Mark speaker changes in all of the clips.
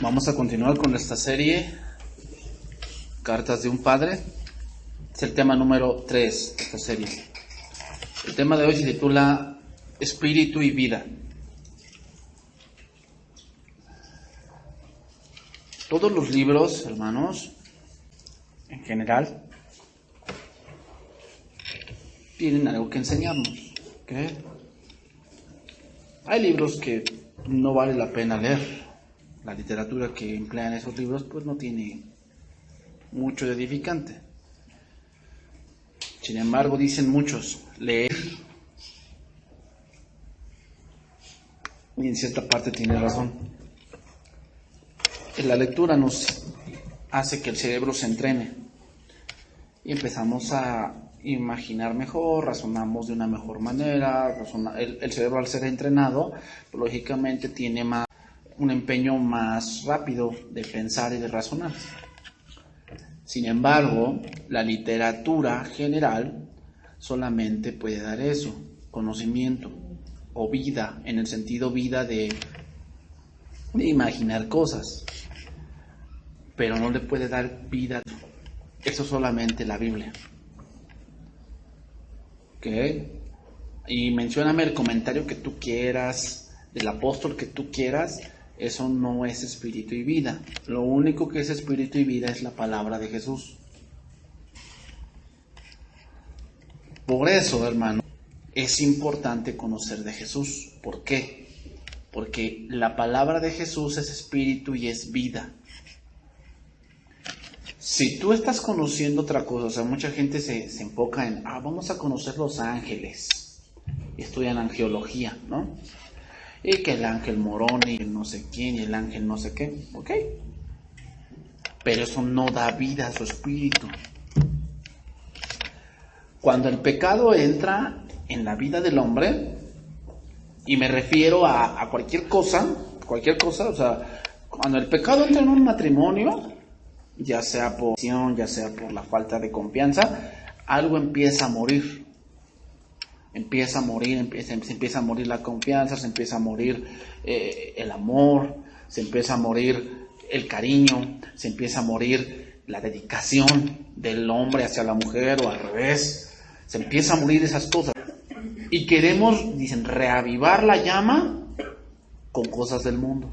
Speaker 1: Vamos a continuar con esta serie, Cartas de un Padre. Es el tema número 3 de esta serie. El tema de hoy se titula Espíritu y Vida. Todos los libros, hermanos, en general, tienen algo que enseñarnos. ¿Okay? Hay libros que no vale la pena leer. La literatura que emplean esos libros pues no tiene mucho de edificante. Sin embargo, dicen muchos, leer. Y en cierta parte tiene razón. La lectura nos hace que el cerebro se entrene. Y empezamos a imaginar mejor, razonamos de una mejor manera. El cerebro, al ser entrenado, pues, lógicamente tiene un empeño más rápido de pensar y de razonar. Sin embargo, la literatura general solamente puede dar eso, conocimiento o vida, en el sentido vida de imaginar cosas, pero no le puede dar vida. Eso solamente la Biblia. ¿Ok? Y mencióname el comentario que tú quieras, del apóstol que tú quieras. Eso no es espíritu y vida. Lo único que es espíritu y vida es la palabra de Jesús. Por eso, hermano, es importante conocer de Jesús. ¿Por qué? Porque la palabra de Jesús es espíritu y es vida. Si tú estás conociendo otra cosa, o sea, mucha gente se enfoca en, vamos a conocer los ángeles. Y estudian angeología, ¿no? Y que el ángel Moroni, y el no sé quién, y el ángel no sé qué, ¿ok? Pero eso no da vida a su espíritu. Cuando el pecado entra en la vida del hombre, y me refiero a cualquier cosa, o sea, cuando el pecado entra en un matrimonio, ya sea por ya sea por la falta de confianza, algo empieza a morir. Se empieza a morir la confianza, se empieza a morir el amor, se empieza a morir el cariño, se empieza a morir la dedicación del hombre hacia la mujer o al revés. Se empieza a morir esas cosas. Y queremos, dicen, reavivar la llama con cosas del mundo.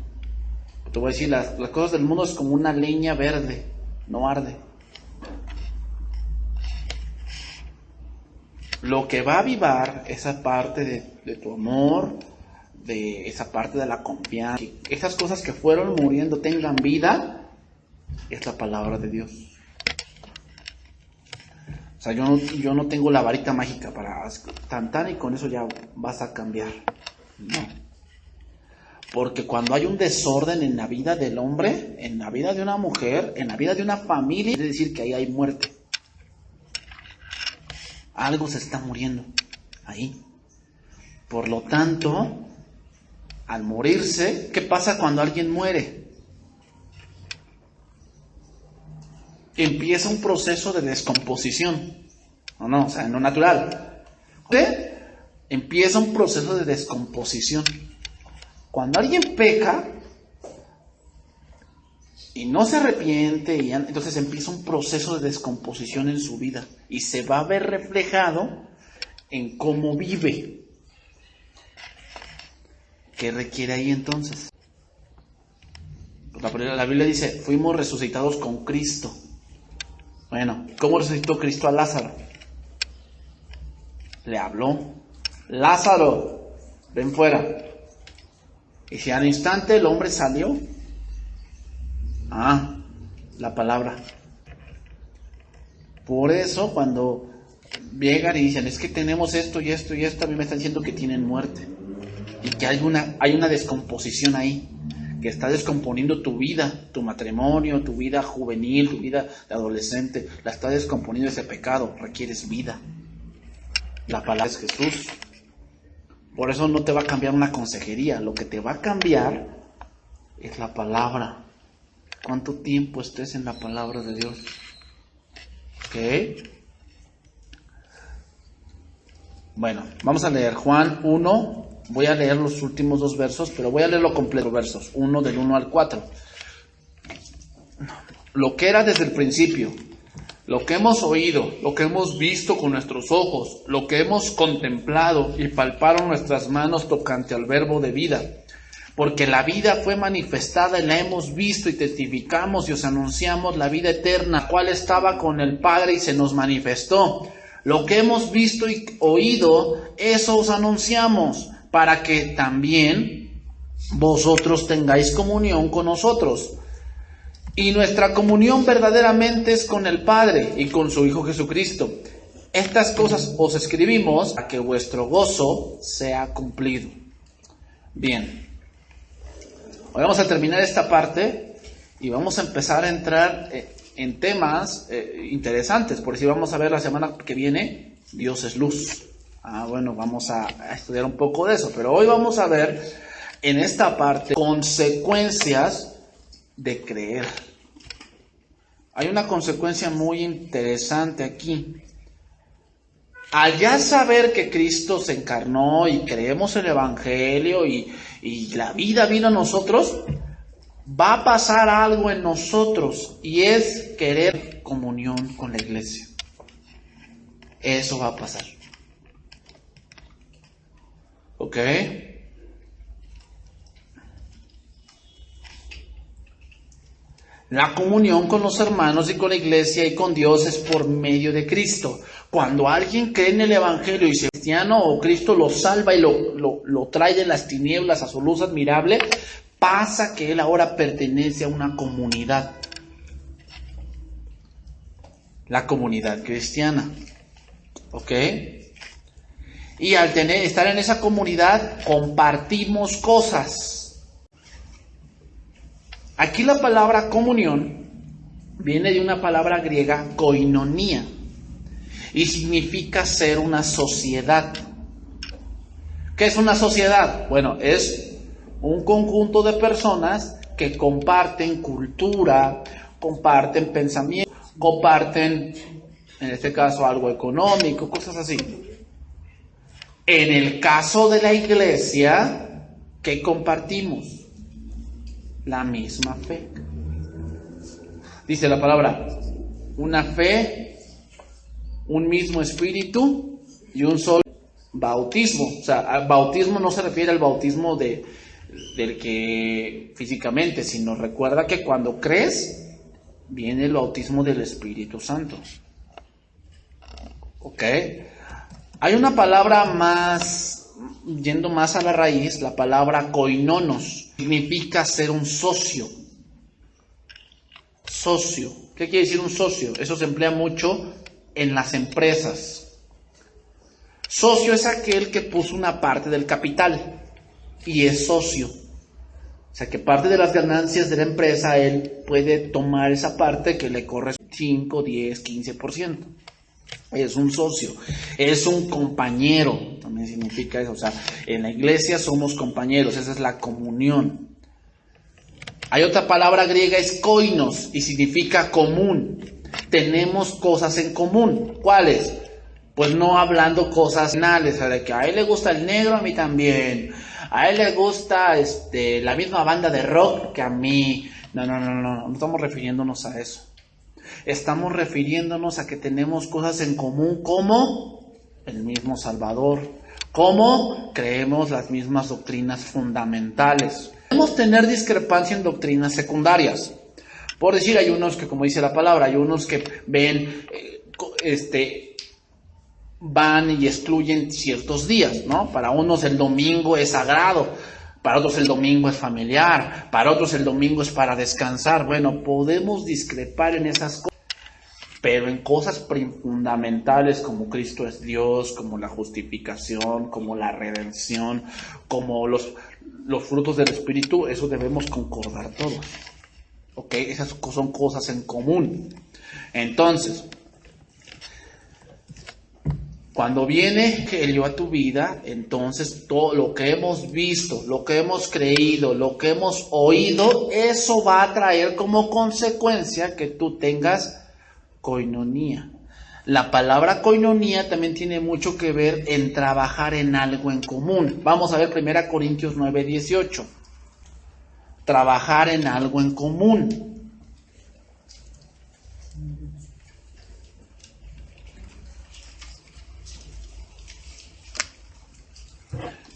Speaker 1: Te voy a decir, las cosas del mundo es como una leña verde, no arde. Lo que va a avivar esa parte de tu amor, de esa parte de la confianza, que esas cosas que fueron muriendo tengan vida, es la palabra de Dios. O sea, yo no tengo la varita mágica para cantar y con eso ya vas a cambiar. No. Porque cuando hay un desorden en la vida del hombre, en la vida de una mujer, en la vida de una familia, quiere decir que ahí hay muerte. Algo se está muriendo ahí. Por lo tanto, al morirse, ¿qué pasa cuando alguien muere? Empieza un proceso de descomposición. No, o sea, en lo natural. Empieza un proceso de descomposición. Cuando alguien peca y no se arrepiente, entonces empieza un proceso de descomposición en su vida y se va a ver reflejado en cómo vive. ¿Qué requiere ahí entonces? Pues la Biblia dice, fuimos resucitados con Cristo. Bueno, ¿cómo resucitó Cristo a Lázaro? Le habló, Lázaro, ven fuera. Y si al instante el hombre salió, la palabra. Por eso cuando llegan y dicen, es que tenemos esto y esto y esto, a mí me están diciendo que tienen muerte. Y que hay una descomposición ahí, que está descomponiendo tu vida, tu matrimonio, tu vida juvenil, tu vida de adolescente, la está descomponiendo ese pecado, requieres vida. La palabra es Jesús. Por eso no te va a cambiar una consejería, lo que te va a cambiar es la palabra. ¿Cuánto tiempo estés en la palabra de Dios? ¿Ok? Bueno, vamos a leer Juan 1. Voy a leer los últimos 2 versos, pero voy a leerlo completo, versos 1 del 1 al 4. lo que era desde el principio, lo que hemos oído, lo que hemos visto con nuestros ojos, lo que hemos contemplado y palparon nuestras manos tocante al verbo de vida. Porque la vida fue manifestada y la hemos visto y testificamos y os anunciamos la vida eterna, la cual estaba con el Padre y se nos manifestó. Lo que hemos visto y oído, eso os anunciamos, para que también vosotros tengáis comunión con nosotros. Y nuestra comunión verdaderamente es con el Padre y con su Hijo Jesucristo. Estas cosas os escribimos para que vuestro gozo sea cumplido. Bien. Hoy vamos a terminar esta parte y vamos a empezar a entrar en temas interesantes. Por si vamos a ver la semana que viene, Dios es luz. Bueno, vamos a estudiar un poco de eso. Pero hoy vamos a ver en esta parte consecuencias de creer. Hay una consecuencia muy interesante aquí. Al ya saber que Cristo se encarnó y creemos el Evangelio y la vida vino a nosotros, va a pasar algo en nosotros y es querer comunión con la iglesia. Eso va a pasar. ¿Ok? La comunión con los hermanos y con la iglesia y con Dios es por medio de Cristo. Cuando alguien cree en el Evangelio y se cristiano o Cristo lo salva y lo trae de las tinieblas a su luz admirable, pasa que él ahora pertenece a una comunidad. La comunidad cristiana. ¿Ok? Y al estar en esa comunidad compartimos cosas. Aquí la palabra comunión viene de una palabra griega, koinonía, y significa ser una sociedad. ¿Qué es una sociedad? Bueno, es un conjunto de personas que comparten cultura, comparten pensamiento, comparten, en este caso, algo económico, cosas así. En el caso de la iglesia, ¿qué compartimos? La misma fe. Dice la palabra, una fe, un mismo espíritu y un solo bautismo. O sea, al bautismo no se refiere al bautismo del que físicamente, sino recuerda que cuando crees, viene el bautismo del Espíritu Santo. ¿Ok? Hay una palabra más, yendo más a la raíz, la palabra koinonos. Significa ser un socio. Socio. ¿Qué quiere decir un socio? Eso se emplea mucho en las empresas. Socio es aquel que puso una parte del capital y es socio. O sea que parte de las ganancias de la empresa él puede tomar esa parte que le corresponde 5, 10, 15%. Es un socio, es un compañero, también significa eso, o sea, en la iglesia somos compañeros, esa es la comunión. Hay otra palabra griega, es koinos, y significa común. Tenemos cosas en común. ¿Cuáles? Pues no hablando cosas finales, o sea, de que a él le gusta el negro, a mí también. A él le gusta la misma banda de rock que a mí. No estamos refiriéndonos a eso. Estamos refiriéndonos a que tenemos cosas en común como el mismo Salvador, como creemos las mismas doctrinas fundamentales. Podemos tener discrepancia en doctrinas secundarias. Por decir, hay unos que, como dice la palabra, hay unos que ven, van y excluyen ciertos días, ¿no? Para unos el domingo es sagrado, para otros el domingo es familiar, para otros el domingo es para descansar. Bueno, podemos discrepar en esas cosas. Pero en cosas fundamentales como Cristo es Dios, como la justificación, como la redención, como los frutos del Espíritu, eso debemos concordar todos. ¿Ok? Esas son cosas en común. Entonces, cuando viene Evangelio a tu vida, entonces todo lo que hemos visto, lo que hemos creído, lo que hemos oído, eso va a traer como consecuencia que tú tengas koinonía. La palabra koinonía también tiene mucho que ver en trabajar en algo en común. Vamos a ver 1 Corintios 9:18. Trabajar en algo en común.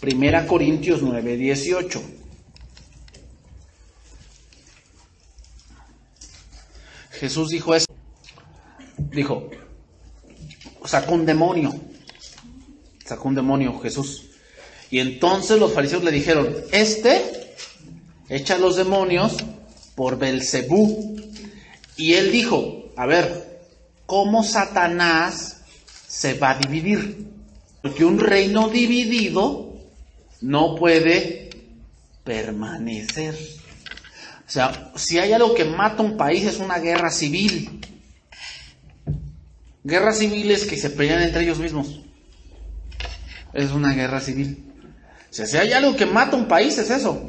Speaker 1: Primera Corintios 9:18. Jesús dijo eso. Dijo, sacó un demonio Jesús. Y entonces los fariseos le dijeron, echa los demonios por Belcebú. Y él dijo, a ver, ¿cómo Satanás se va a dividir? Porque un reino dividido no puede permanecer. O sea, si hay algo que mata un país es una guerra civil. Guerras civiles que se pelean entre ellos mismos. Es una guerra civil. O sea, si hay algo que mata un país es eso.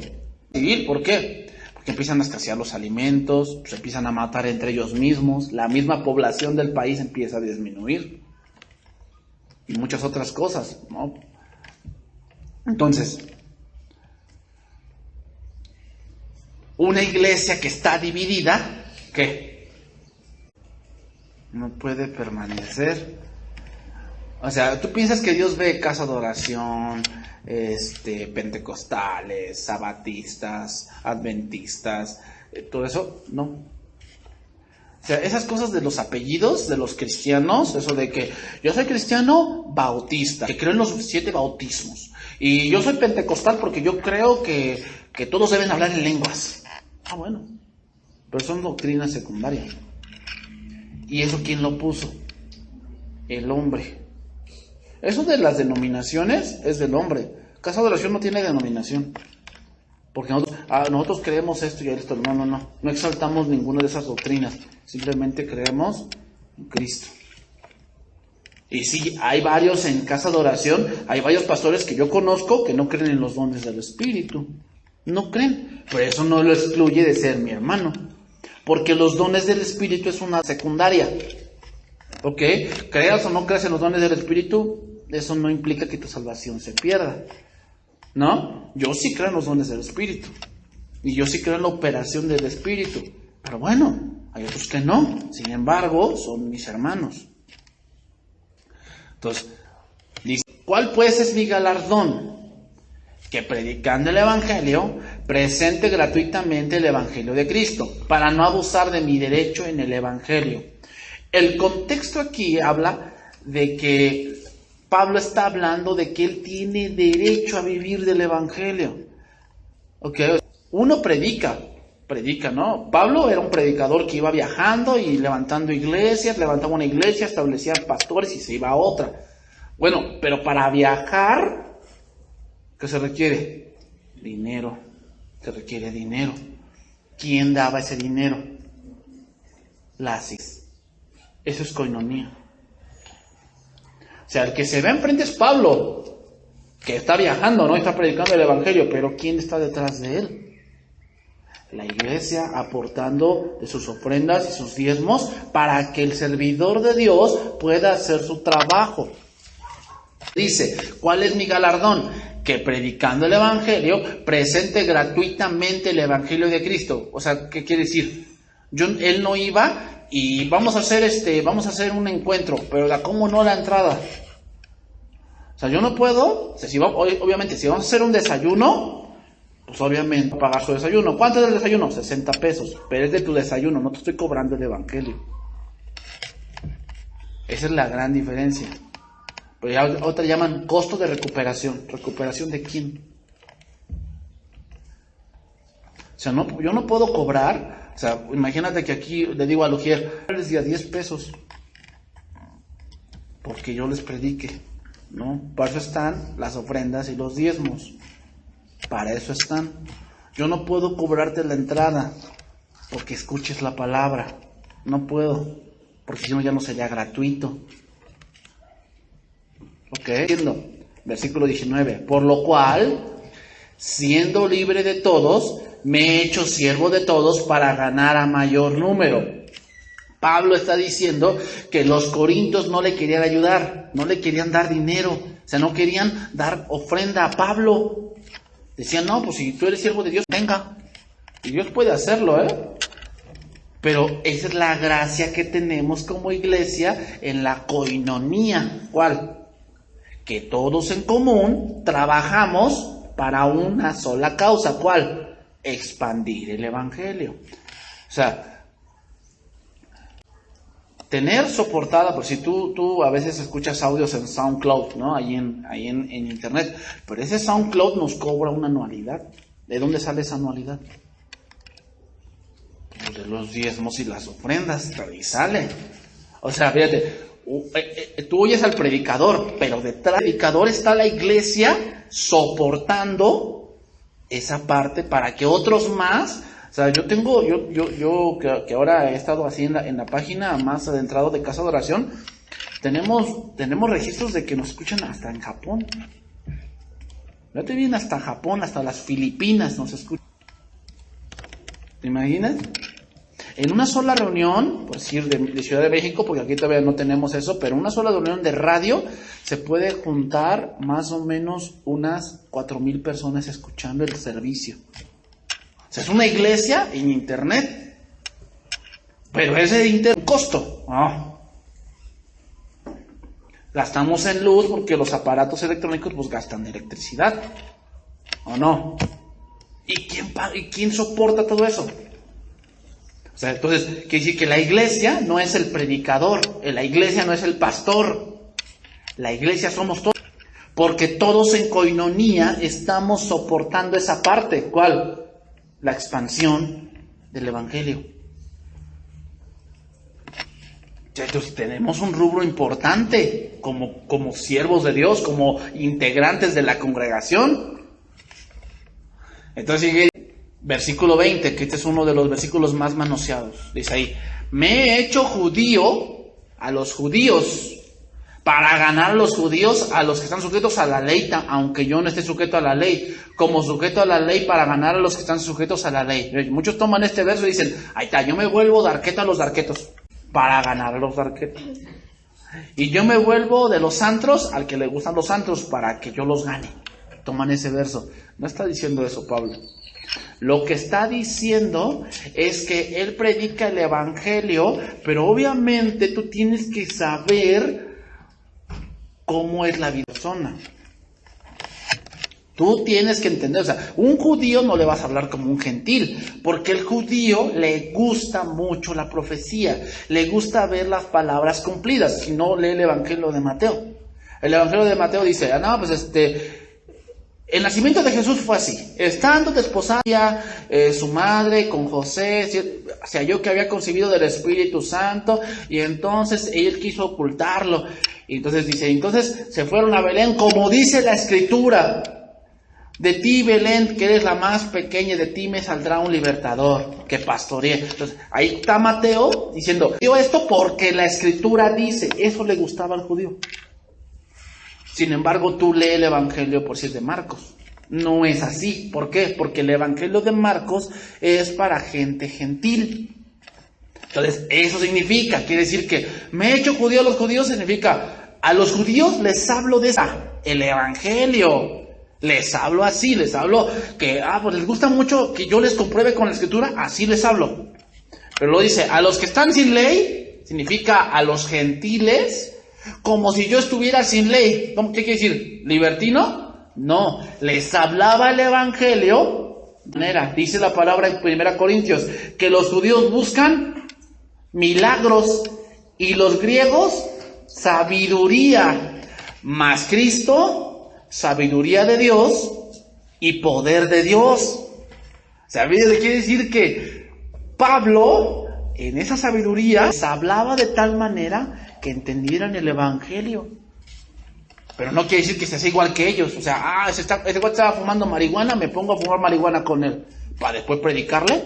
Speaker 1: Civil, ¿por qué? Porque empiezan a escasear los alimentos, se empiezan a matar entre ellos mismos, la misma población del país empieza a disminuir. Y muchas otras cosas, ¿no? Entonces, una iglesia que está dividida, ¿qué? No puede permanecer. O sea, tú piensas que Dios ve casa de oración, pentecostales, sabatistas, adventistas, todo eso, no. O sea, esas cosas de los apellidos de los cristianos, eso de que yo soy cristiano bautista, que creo en los 7 bautismos, y yo soy pentecostal porque yo creo que todos deben hablar en lenguas. Ah, bueno, pero son doctrinas secundarias. ¿Y eso quién lo puso? El hombre. Eso de las denominaciones es del hombre. Casa de oración no tiene denominación. Porque nosotros creemos esto y esto. No exaltamos ninguna de esas doctrinas. Simplemente creemos en Cristo. Y sí, hay varios en casa de oración, hay varios pastores que yo conozco que no creen en los dones del Espíritu. No creen. Pero eso no lo excluye de ser mi hermano. Porque los dones del Espíritu es una secundaria. ¿Ok? Creas o no creas en los dones del Espíritu, eso no implica que tu salvación se pierda. ¿No? Yo sí creo en los dones del Espíritu. Y yo sí creo en la operación del Espíritu. Pero bueno, hay otros que no. Sin embargo, son mis hermanos. Entonces, dice, ¿cuál pues es mi galardón? Que predicando el Evangelio, presente gratuitamente el Evangelio de Cristo, para no abusar de mi derecho en el Evangelio. El contexto aquí habla de que Pablo está hablando de que él tiene derecho a vivir del Evangelio. Okay. Uno predica, ¿no? Pablo era un predicador que iba viajando y levantando iglesias, levantaba una iglesia, establecía pastores y se iba a otra. Bueno, pero para viajar, ¿qué se requiere? Dinero. Se requiere dinero. ¿Quién daba ese dinero? Las iglesias. Eso es coinonía. O sea, el que se ve enfrente es Pablo, que está viajando, ¿no? Está predicando el Evangelio, pero ¿quién está detrás de él? La iglesia aportando de sus ofrendas y sus diezmos para que el servidor de Dios pueda hacer su trabajo. Dice, ¿cuál es mi galardón? Que predicando el Evangelio, presente gratuitamente el Evangelio de Cristo. O sea, ¿qué quiere decir? Él no iba y vamos a hacer un encuentro, pero ¿cómo no la entrada? O sea, yo no puedo, o sea, obviamente, si vamos a hacer un desayuno, pues obviamente pagar su desayuno. ¿Cuánto es el desayuno? 60 pesos, pero es de tu desayuno, no te estoy cobrando el Evangelio. Esa es la gran diferencia. Pero ya otra llaman costo de recuperación. ¿Recuperación de quién? O sea, yo no puedo cobrar. O sea, imagínate que aquí le digo a Lugier, les di a 10 pesos porque yo les predique, ¿no? Para eso están las ofrendas y los diezmos. Para eso están. Yo no puedo cobrarte la entrada porque escuches la palabra. No puedo, porque si no ya no sería gratuito. Ok, versículo 19. Por lo cual, siendo libre de todos, me he hecho siervo de todos para ganar a mayor número. Pablo está diciendo que los corintios no le querían ayudar, no le querían dar dinero, o sea, no querían dar ofrenda a Pablo. Decían, no, pues si tú eres siervo de Dios, venga. Y Dios puede hacerlo, Pero esa es la gracia que tenemos como iglesia en la coinonía. ¿Cuál? que todos en común trabajamos para una sola causa. ¿Cuál? Expandir el evangelio. O sea, tener soportada, por si tú a veces escuchas audios en SoundCloud, ¿no? Ahí en internet, pero ese SoundCloud nos cobra una anualidad. ¿De dónde sale esa anualidad? Pues de los diezmos y las ofrendas, ahí sale. O sea, fíjate, tú oyes al predicador, pero detrás del predicador está la iglesia soportando esa parte para que otros más. O sea, yo que ahora he estado así en la página más adentrado de Casa de Oración, tenemos registros de que nos escuchan hasta en Japón. Fíjate bien, hasta Japón, hasta las Filipinas nos escuchan. ¿Te imaginas? En una sola reunión, por decir de Ciudad de México, porque aquí todavía no tenemos eso, pero en una sola reunión de radio se puede juntar más o menos unas 4,000 personas escuchando el servicio. O sea, es una iglesia en internet, pero ese internet costo. Gastamos en luz porque los aparatos electrónicos pues gastan electricidad, ¿o no? ¿Y quién soporta todo eso? O sea, entonces, quiere decir que la iglesia no es el predicador, la iglesia no es el pastor, la iglesia somos todos, porque todos en coinonía estamos soportando esa parte. ¿Cuál? La expansión del evangelio. Entonces tenemos un rubro importante como siervos de Dios, como integrantes de la congregación. Entonces sigue versículo 20, que este es uno de los versículos más manoseados. Dice ahí: me he hecho judío a los judíos para ganar a los judíos, a los que están sujetos a la ley, aunque yo no esté sujeto a la ley, como sujeto a la ley para ganar a los que están sujetos a la ley. Muchos toman este verso y dicen: ahí está, yo me vuelvo darqueta a los darquetos para ganar a los darquetos. Y yo me vuelvo de los antros al que le gustan los antros para que yo los gane. Toman ese verso. No está diciendo eso Pablo. Lo que está diciendo es que él predica el evangelio, pero obviamente tú tienes que saber cómo es la vida persona. Tú tienes que entender, o sea, un judío no le vas a hablar como un gentil, porque el judío le gusta mucho la profecía, le gusta ver las palabras cumplidas. Si no, lee el Evangelio de Mateo. El Evangelio de Mateo dice: el nacimiento de Jesús fue así. Estando desposada su madre con José, se halló que había concebido del Espíritu Santo, y entonces él quiso ocultarlo. Y entonces dice, entonces se fueron a Belén, como dice la Escritura: de ti, Belén, que eres la más pequeña, de ti me saldrá un libertador que pastoree. Entonces ahí está Mateo diciendo: digo esto porque la Escritura dice. Eso le gustaba al judío. Sin embargo, tú lee el Evangelio por si es de Marcos. No es así. ¿Por qué? Porque el Evangelio de Marcos es para gente gentil. Entonces, eso significa, quiere decir que me he hecho judío a los judíos, significa a los judíos les hablo de el Evangelio. Les hablo así, les hablo que, pues les gusta mucho que yo les compruebe con la Escritura, así les hablo. Pero lo dice, a los que están sin ley, significa a los gentiles, como si yo estuviera sin ley. ¿Qué quiere decir? ¿Libertino? No, les hablaba el Evangelio. Dice la palabra en 1 Corintios, que los judíos buscan milagros y los griegos sabiduría, mas Cristo, sabiduría de Dios y poder de Dios. O sea, quiere decir que Pablo, en esa sabiduría, les hablaba de tal manera que entendieran el Evangelio. Pero no quiere decir que se hace igual que ellos. O sea, ese güey estaba fumando marihuana, me pongo a fumar marihuana con él, ¿para después predicarle?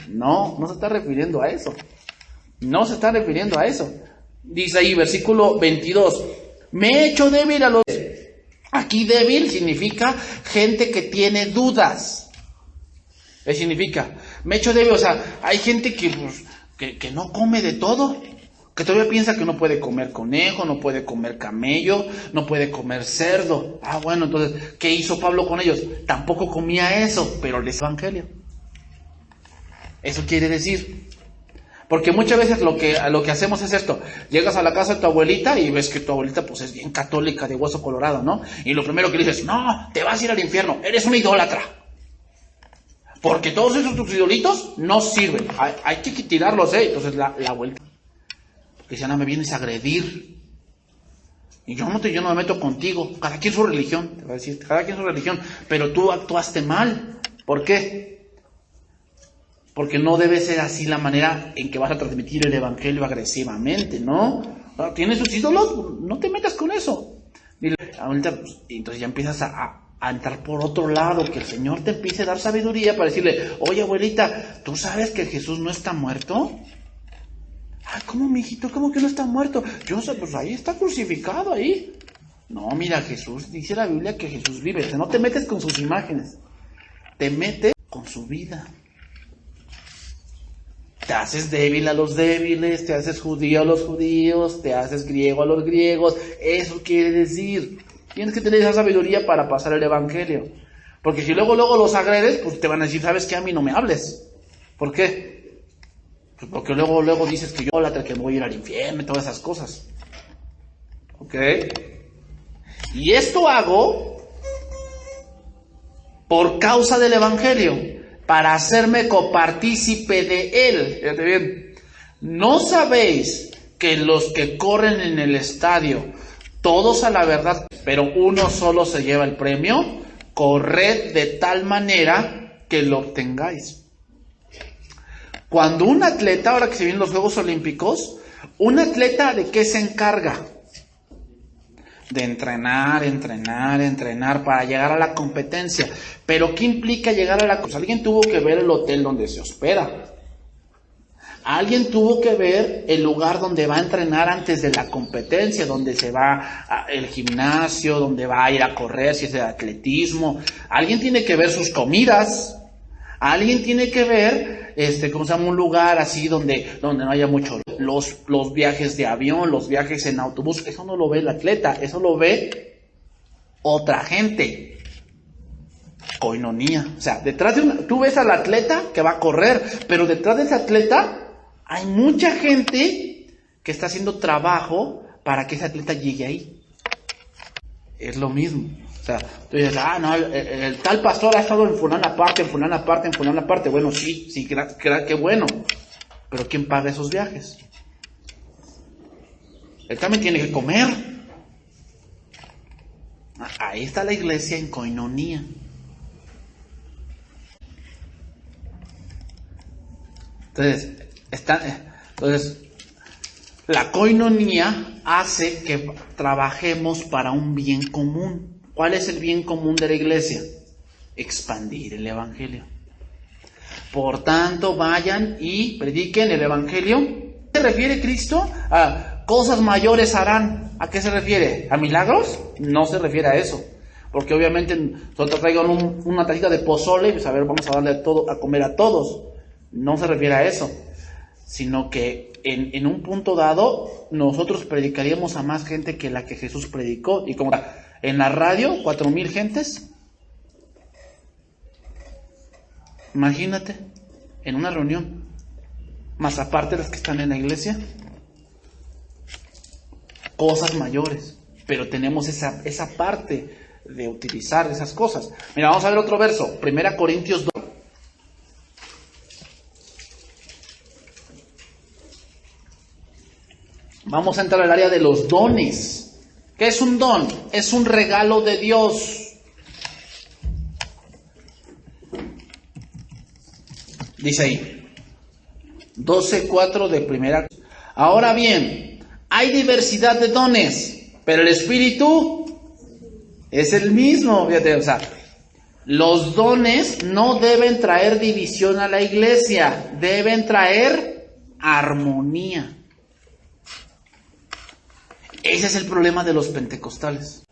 Speaker 1: No se está refiriendo a eso. No se está refiriendo a eso. Dice ahí, versículo 22, me he hecho débil a los... Aquí débil significa gente que tiene dudas. ¿Qué significa? Me he hecho débil, o sea, hay gente que no come de todo, que todavía piensa que no puede comer conejo, no puede comer camello, no puede comer cerdo. Bueno, entonces, ¿qué hizo Pablo con ellos? Tampoco comía eso, pero les evangelio. Eso quiere decir. Porque muchas veces lo que hacemos es esto. Llegas a la casa de tu abuelita y ves que tu abuelita pues es bien católica, de hueso colorado, ¿no? Y lo primero que dices, no, te vas a ir al infierno, eres un idólatra. Porque todos esos tus idolitos no sirven. Hay que tirarlos, ¿eh? Entonces la abuelita dice, no me vienes a agredir. Y yo no me meto contigo. Cada quien su religión, te va a decir, cada quien su religión. Pero tú actuaste mal. ¿Por qué? Porque no debe ser así la manera en que vas a transmitir el evangelio agresivamente, ¿no? ¿Tienes sus ídolos? No te metas con eso. Entonces ya empiezas a entrar por otro lado, que el Señor te empiece a dar sabiduría para decirle, oye abuelita, ¿tú sabes que Jesús no está muerto? Ah, ¿cómo, mijito? ¿Cómo que no está muerto? Yo sé, pues ahí está crucificado ahí. No, mira, Jesús, dice la Biblia que Jesús vive. O sea, no te metes con sus imágenes, te metes con su vida. Te haces débil a los débiles, te haces judío a los judíos, te haces griego a los griegos. Eso quiere decir, tienes que tener esa sabiduría para pasar el evangelio. Porque si luego los agredes, pues te van a decir, ¿sabes qué? A mí no me hables. ¿Por qué? Pues porque luego dices que yo que me voy a ir al infierno y todas esas cosas. ¿Ok? Y esto hago por causa del evangelio, para hacerme copartícipe de él. Fíjate bien. ¿No sabéis que los que corren en el estadio, todos a la verdad, pero uno solo se lleva el premio? Corred de tal manera que lo obtengáis. Cuando un atleta, ahora que se vienen los Juegos Olímpicos, un atleta, ¿de qué se encarga? De entrenar para llegar a la competencia. Pero ¿qué implica llegar a la competencia? Alguien tuvo que ver el hotel donde se hospeda. Alguien tuvo que ver el lugar donde va a entrenar antes de la competencia, donde se va el gimnasio, donde va a ir a correr, si es de atletismo. Alguien tiene que ver sus comidas. Alguien tiene que ver, ¿cómo se llama? Un lugar así donde no haya mucho. Los viajes de avión, los viajes en autobús, eso no lo ve el atleta, eso lo ve otra gente. Koinonía. O sea, detrás tú ves al atleta que va a correr, pero detrás de ese atleta hay mucha gente que está haciendo trabajo para que ese atleta llegue ahí. Es lo mismo. O sea, tú dices, no, el tal pastor ha estado en fulana parte. Bueno, sí, qué bueno. Pero ¿quién paga esos viajes? Él también tiene que comer. Ahí está la iglesia en koinonía. Entonces, la koinonía hace que trabajemos para un bien común. ¿Cuál es el bien común de la iglesia? Expandir el evangelio. Por tanto, vayan y prediquen el evangelio. ¿Qué se refiere Cristo? A cosas mayores harán. ¿A qué se refiere? ¿A milagros? No se refiere a eso. Porque obviamente nosotros traigan una tacita de pozole y pues a ver, vamos a darle a comer a todos. No se refiere a eso. Sino que en un punto dado nosotros predicaríamos a más gente que la que Jesús predicó. Y como en la radio, 4,000 gentes. Imagínate, en una reunión, más aparte de las que están en la iglesia, cosas mayores, pero tenemos esa parte de utilizar esas cosas. Mira, vamos a ver otro verso, 1 Corintios 2. Vamos a entrar al área de los dones. ¿Qué es un don? Es un regalo de Dios. Dice ahí, 12:4 de 1. Ahora bien, hay diversidad de dones, pero el Espíritu es el mismo. Fíjate, o sea, los dones no deben traer división a la iglesia, deben traer armonía. Ese es el problema de los pentecostales.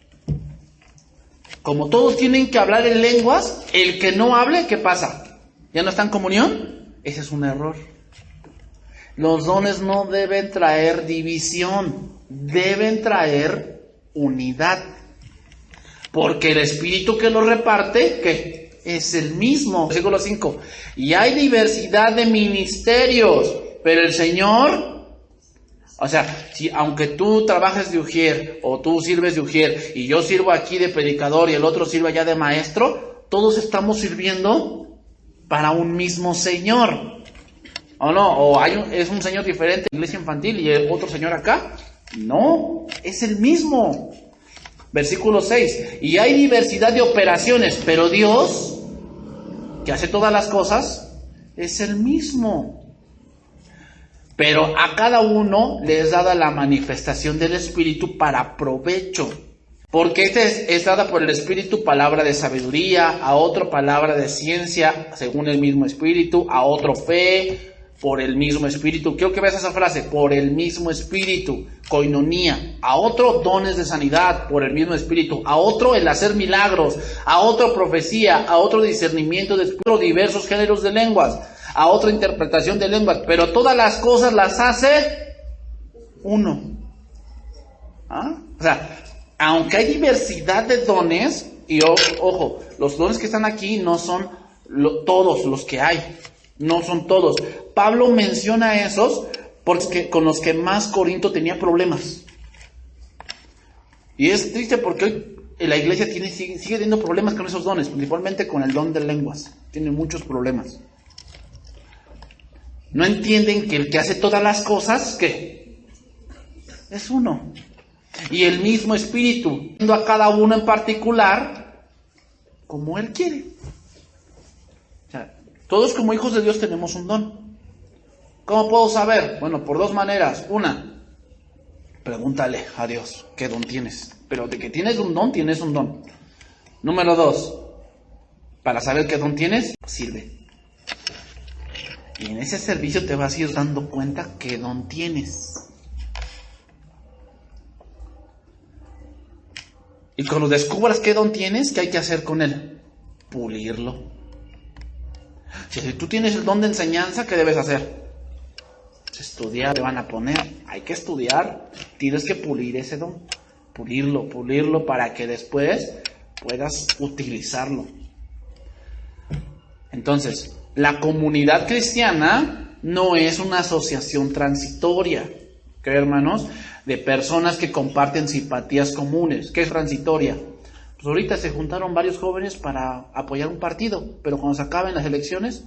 Speaker 1: Como todos tienen que hablar en lenguas, el que no hable, ¿qué pasa? ¿Ya no está en comunión? Ese es un error. Los dones no deben traer división, deben traer unidad. Porque el Espíritu que los reparte, ¿qué? Es el mismo. Versículo 5. Y hay diversidad de ministerios, Pero el Señor, o sea, si aunque tú trabajes de ujier o tú sirves de ujier y yo sirvo aquí de predicador y el otro sirve allá de maestro, todos estamos sirviendo para un mismo Señor. ¿O no? ¿O es un Señor diferente en la iglesia infantil y el otro Señor acá? No, es el mismo. Versículo 6. Y hay diversidad de operaciones, pero Dios, que hace todas las cosas, es el mismo. Pero a cada uno le es dada la manifestación del Espíritu para provecho. Porque es dada por el Espíritu palabra de sabiduría, a otro palabra de ciencia, según el mismo Espíritu, a otro fe, por el mismo Espíritu. Quiero que veas esa frase, por el mismo Espíritu, koinonía. A otro dones de sanidad, por el mismo Espíritu. A otro el hacer milagros, a otro profecía, a otro discernimiento de espíritus, diversos géneros de lenguas, a otra interpretación de lenguas. Pero todas las cosas las hace uno. ¿Ah? O sea, aunque hay diversidad de dones, y ojo, los dones que están aquí no son todos los que hay. No son todos. Pablo menciona esos porque con los que más Corinto tenía problemas. Y es triste porque hoy la iglesia sigue teniendo problemas con esos dones, principalmente con el don de lenguas. Tiene muchos problemas. No entienden que el que hace todas las cosas, ¿qué? Es uno. Y el mismo Espíritu, dando a cada uno en particular como Él quiere. O sea, todos como hijos de Dios tenemos un don. ¿Cómo puedo saber? Bueno, por dos maneras. Una, pregúntale a Dios qué don tienes. Pero de que tienes un don, tienes un don. Número dos, para saber qué don tienes, sirve. Y en ese servicio te vas a ir dando cuenta qué don tienes. Y cuando descubras qué don tienes, ¿qué hay que hacer con él? Pulirlo. Si tú tienes el don de enseñanza, ¿qué debes hacer? Estudiar, te van a poner. Hay que estudiar. Tienes que pulir ese don. Pulirlo para que después puedas utilizarlo. Entonces, la comunidad cristiana no es una asociación transitoria, ¿qué, hermanos? De personas que comparten simpatías comunes. ¿Qué es transitoria? Pues ahorita se juntaron varios jóvenes para apoyar un partido, pero cuando se acaben las elecciones,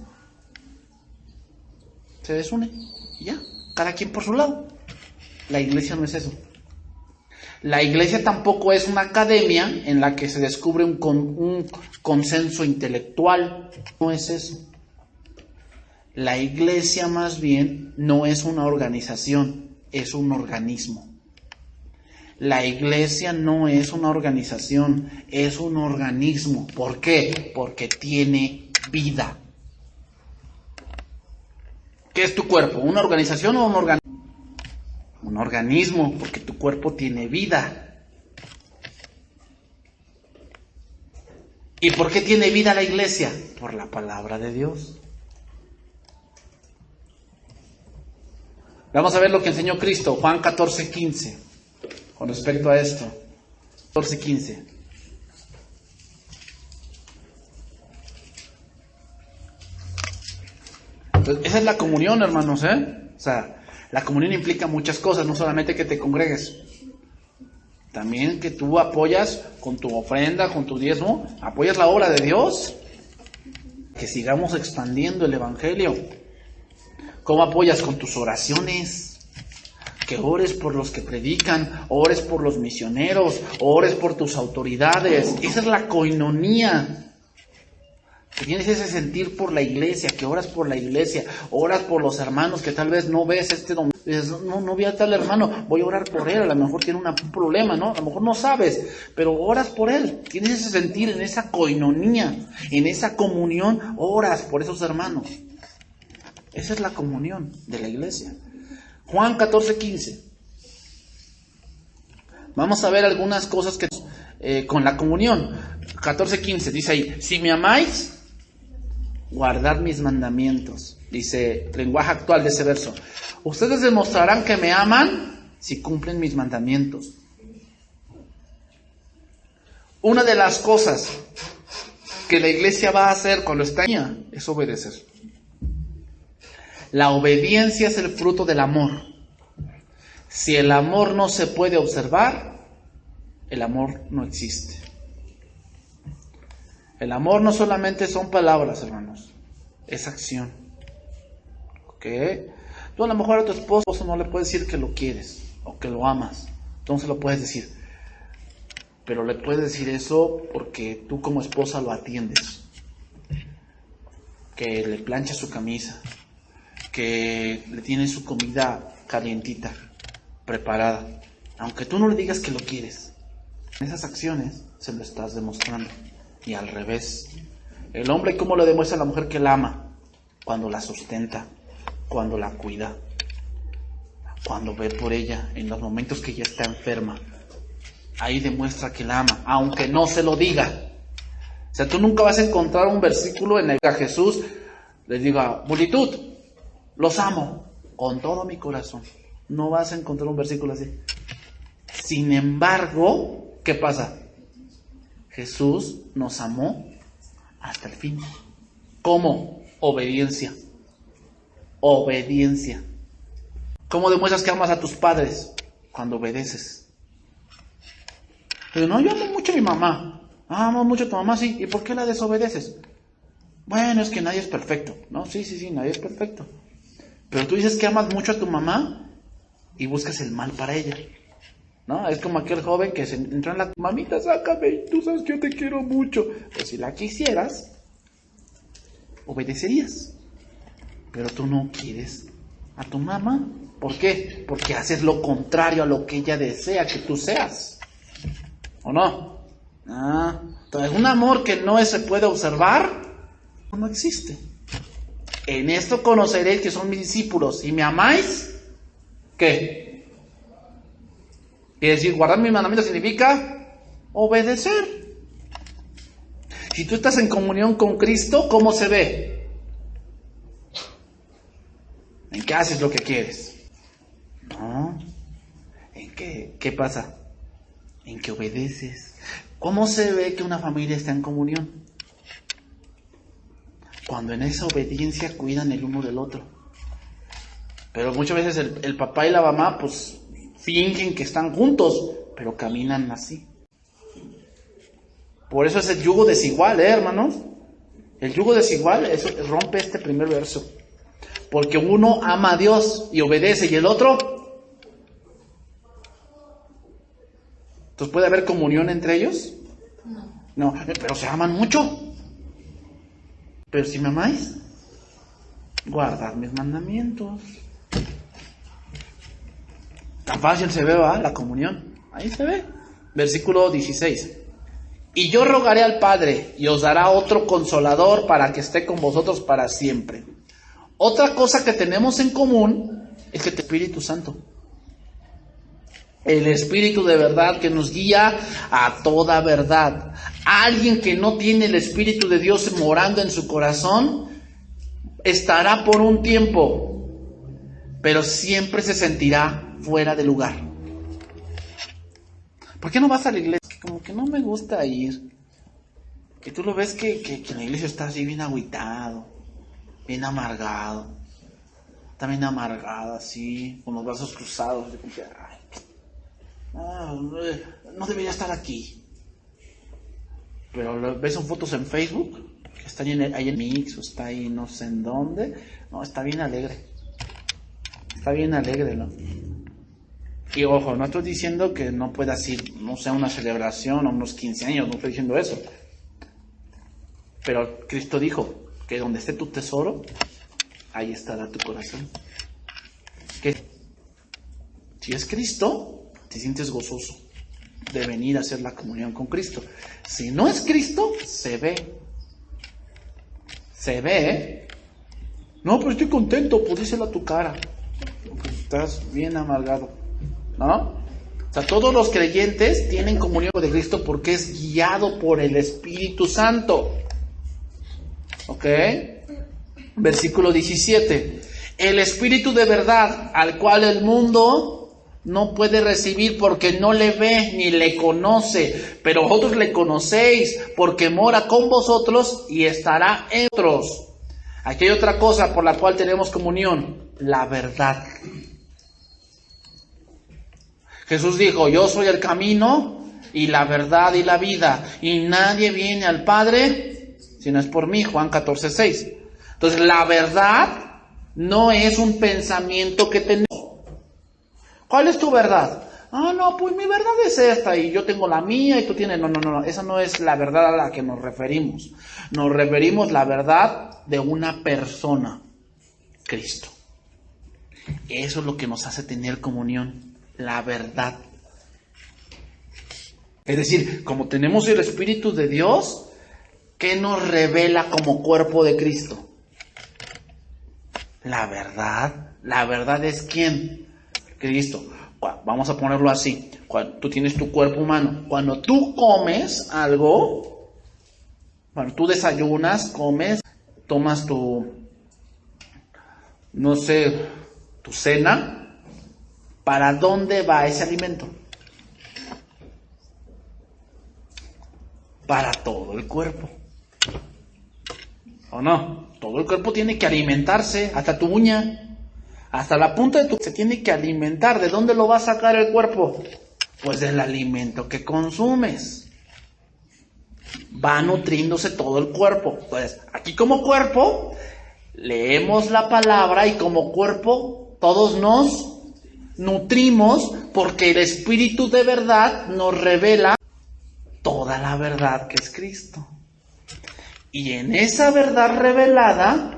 Speaker 1: se desunen y ya, cada quien por su lado. La iglesia no es eso. La iglesia tampoco es una academia en la que se descubre un consenso intelectual. No es eso. La iglesia más bien no es una organización, es un organismo. La iglesia no es una organización, es un organismo. ¿Por qué? Porque tiene vida. ¿Qué es tu cuerpo? ¿Una organización o un organismo? Un organismo, porque tu cuerpo tiene vida. ¿Y por qué tiene vida la iglesia? Por la palabra de Dios. Vamos a ver lo que enseñó Cristo, Juan 14:15, con respecto a esto. 14:15. Entonces, esa es la comunión, hermanos, O sea, la comunión implica muchas cosas, no solamente que te congregues. También que tú apoyas con tu ofrenda, con tu diezmo, apoyas la obra de Dios. Que sigamos expandiendo el evangelio. ¿Cómo apoyas? Con tus oraciones. Que ores por los que predican, ores por los misioneros, ores por tus autoridades. Esa es la koinonía. Que tienes ese sentir por la iglesia, que oras por la iglesia, oras por los hermanos que tal vez no ves dices, no vi a tal hermano, voy a orar por él, a lo mejor tiene un problema, ¿no? A lo mejor no sabes, pero oras por él, tienes ese sentir en esa koinonía, en esa comunión, oras por esos hermanos. Esa es la comunión de la iglesia. Juan 14:15. Vamos a ver algunas cosas que con la comunión. 14:15 dice ahí, si me amáis, guardad mis mandamientos. Dice, lenguaje actual de ese verso. Ustedes demostrarán que me aman si cumplen mis mandamientos. Una de las cosas que la iglesia va a hacer cuando está en ella es obedecer. La obediencia es el fruto del amor. Si el amor no se puede observar, el amor no existe. El amor no solamente son palabras, hermanos, es acción. ¿Ok? Tú a lo mejor a tu esposo no le puedes decir que lo quieres o que lo amas. Tú no se lo puedes decir. Pero le puedes decir eso porque tú como esposa lo atiendes. Que le planchas su camisa, que le tienes su comida calientita, preparada. Aunque tú no le digas que lo quieres, en esas acciones se lo estás demostrando. Y al revés, el hombre, ¿cómo le demuestra a la mujer que la ama? Cuando la sustenta, cuando la cuida, cuando ve por ella en los momentos que ella está enferma. Ahí demuestra que la ama, aunque no se lo diga. O sea, tú nunca vas a encontrar un versículo en el que Jesús les diga: multitud, los amo con todo mi corazón. No vas a encontrar un versículo así. Sin embargo, ¿qué pasa? Jesús nos amó hasta el fin. ¿Cómo? Obediencia. Obediencia. ¿Cómo demuestras que amas a tus padres? Cuando obedeces. Pero no, yo amo mucho a mi mamá. Amo mucho a tu mamá, sí. ¿Y por qué la desobedeces? Bueno, es que nadie es perfecto. No, sí, nadie es perfecto. Pero tú dices que amas mucho a tu mamá y buscas el mal para ella. ¿No? Es como aquel joven que se entró en la... Mamita, sácame, tú sabes que yo te quiero mucho. Pues si la quisieras, obedecerías. Pero tú no quieres a tu mamá. ¿Por qué? Porque haces lo contrario a lo que ella desea que tú seas. ¿O no? Entonces, un amor que no se puede observar, no existe. En esto conoceréis que son mis discípulos. Si me amáis, ¿qué? Quiere decir, guardar mis mandamientos significa obedecer. Si tú estás en comunión con Cristo, ¿cómo se ve? ¿En qué haces lo que quieres? No. ¿En qué pasa? En que obedeces. ¿Cómo se ve que una familia está en comunión? Cuando en esa obediencia cuidan el uno del otro. Pero muchas veces el papá y la mamá pues fingen que están juntos, pero caminan así. Por eso es el yugo desigual, hermanos. El yugo desigual, eso rompe este primer verso. Porque uno ama a Dios y obedece, y el otro... Entonces, ¿puede haber comunión entre ellos? No, pero se aman mucho. Pero si me amáis, guardad mis mandamientos. Tan fácil se ve, ¿va? La comunión. Ahí se ve. Versículo 16. Y yo rogaré al Padre, y os dará otro consolador para que esté con vosotros para siempre. Otra cosa que tenemos en común es que el Espíritu Santo. El Espíritu de verdad que nos guía a toda verdad. Alguien que no tiene el Espíritu de Dios morando en su corazón estará por un tiempo, pero siempre se sentirá fuera de lugar. ¿Por qué no vas a la iglesia? Que como que no me gusta ir. Que tú lo ves que en la iglesia está así bien agüitado, bien amargado. Está bien amargado así, con los brazos cruzados. Como que, no debería estar aquí. Pero ves sus fotos en Facebook, que está ahí en Mix, o está ahí no sé en dónde. No, está bien alegre. Está bien alegre, ¿no? Y ojo, no estoy diciendo que no puedas ir, no sé, a una celebración o unos 15 años, no estoy diciendo eso. Pero Cristo dijo que donde esté tu tesoro, ahí estará tu corazón. Que si es Cristo, te sientes gozoso de venir a hacer la comunión con Cristo. Si no es Cristo, se ve. Se ve. No, pero estoy contento, pues díselo a tu cara. Porque estás bien amargado, ¿no? O sea, todos los creyentes tienen comunión de Cristo porque es guiado por el Espíritu Santo. ¿Ok? Versículo 17. El Espíritu de verdad, al cual el mundo no puede recibir porque no le ve ni le conoce, pero vosotros le conocéis porque mora con vosotros y estará en vosotros. Aquí hay otra cosa por la cual tenemos comunión, la verdad. Jesús dijo, yo soy el camino y la verdad y la vida, y nadie viene al Padre si no es por mí, Juan 14:6. Entonces, la verdad no es un pensamiento que tenemos. ¿Cuál es tu verdad? No, pues mi verdad es esta, y yo tengo la mía, y tú tienes... No, esa no es la verdad a la que nos referimos. Nos referimos a la verdad de una persona, Cristo. Eso es lo que nos hace tener comunión, la verdad. Es decir, como tenemos el Espíritu de Dios, ¿qué nos revela como cuerpo de Cristo? La verdad. La verdad es ¿quién? Cristo. Vamos a ponerlo así. Cuando tú tienes tu cuerpo humano. Cuando tú comes algo, cuando tú desayunas, comes, tomas tu cena, ¿para dónde va ese alimento? Para todo el cuerpo. ¿O no? Todo el cuerpo tiene que alimentarse, hasta tu uña. Hasta la punta de se tiene que alimentar. ¿De dónde lo va a sacar el cuerpo? Pues del alimento que consumes. Va nutriéndose todo el cuerpo. Pues aquí como cuerpo, leemos la palabra y como cuerpo todos nos nutrimos porque el Espíritu de verdad nos revela toda la verdad que es Cristo. Y en esa verdad revelada,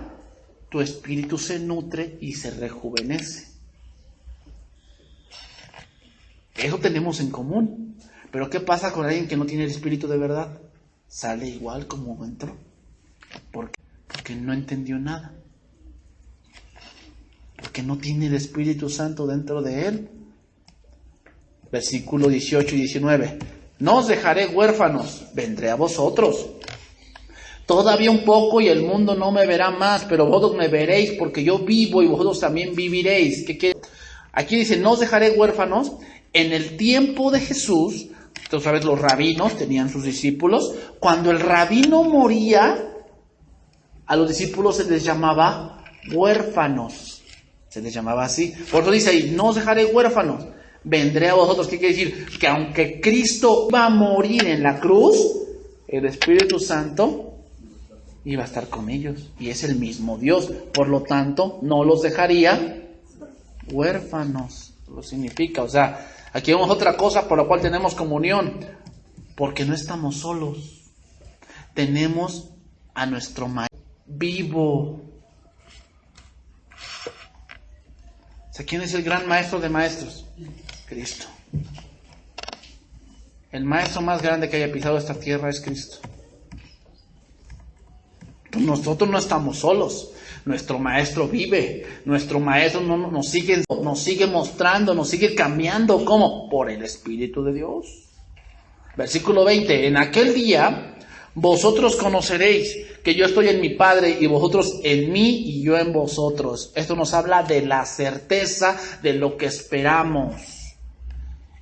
Speaker 1: tu espíritu se nutre y se rejuvenece. Eso tenemos en común. Pero ¿qué pasa con alguien que no tiene el espíritu de verdad? Sale igual como entró. ¿Por qué? Porque no entendió nada. Porque no tiene el Espíritu Santo dentro de él. Versículo 18 y 19. No os dejaré huérfanos, vendré a vosotros. Todavía un poco y el mundo no me verá más, pero vosotros me veréis porque yo vivo y vosotros también viviréis. Aquí dice, no os dejaré huérfanos. En el tiempo de Jesús, tú sabes, los rabinos tenían sus discípulos. Cuando el rabino moría, a los discípulos se les llamaba huérfanos. Se les llamaba así. Por eso dice ahí, no os dejaré huérfanos, vendré a vosotros. ¿Qué quiere decir? Que aunque Cristo va a morir en la cruz, el Espíritu Santo iba a estar con ellos, y es el mismo Dios, por lo tanto, no los dejaría huérfanos, lo significa, o sea, aquí vemos otra cosa por la cual tenemos comunión, porque no estamos solos, tenemos a nuestro Maestro vivo. O sea, ¿quién es el gran Maestro de maestros? Cristo. El Maestro más grande que haya pisado esta tierra es Cristo. Nosotros no estamos solos, nuestro Maestro vive, nuestro Maestro nos sigue mostrando, nos sigue cambiando. ¿Cómo? Por el Espíritu de Dios. Versículo 20, en aquel día vosotros conoceréis que yo estoy en mi Padre y vosotros en mí y yo en vosotros. Esto nos habla de la certeza de lo que esperamos.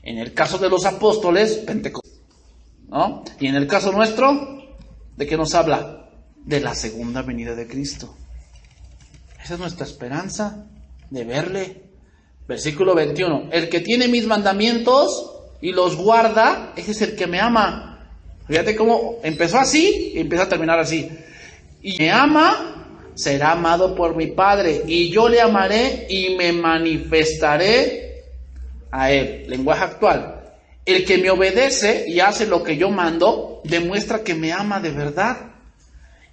Speaker 1: En el caso de los apóstoles, Pentecostés, ¿no? Y en el caso nuestro, ¿de qué nos habla? De la segunda venida de Cristo. Esa es nuestra esperanza, de verle. Versículo 21. El que tiene mis mandamientos y los guarda, ese es el que me ama. Fíjate cómo empezó así y empezó a terminar así. Y me ama, será amado por mi Padre, y yo le amaré y me manifestaré a él. Lenguaje actual. El que me obedece y hace lo que yo mando, demuestra que me ama de verdad.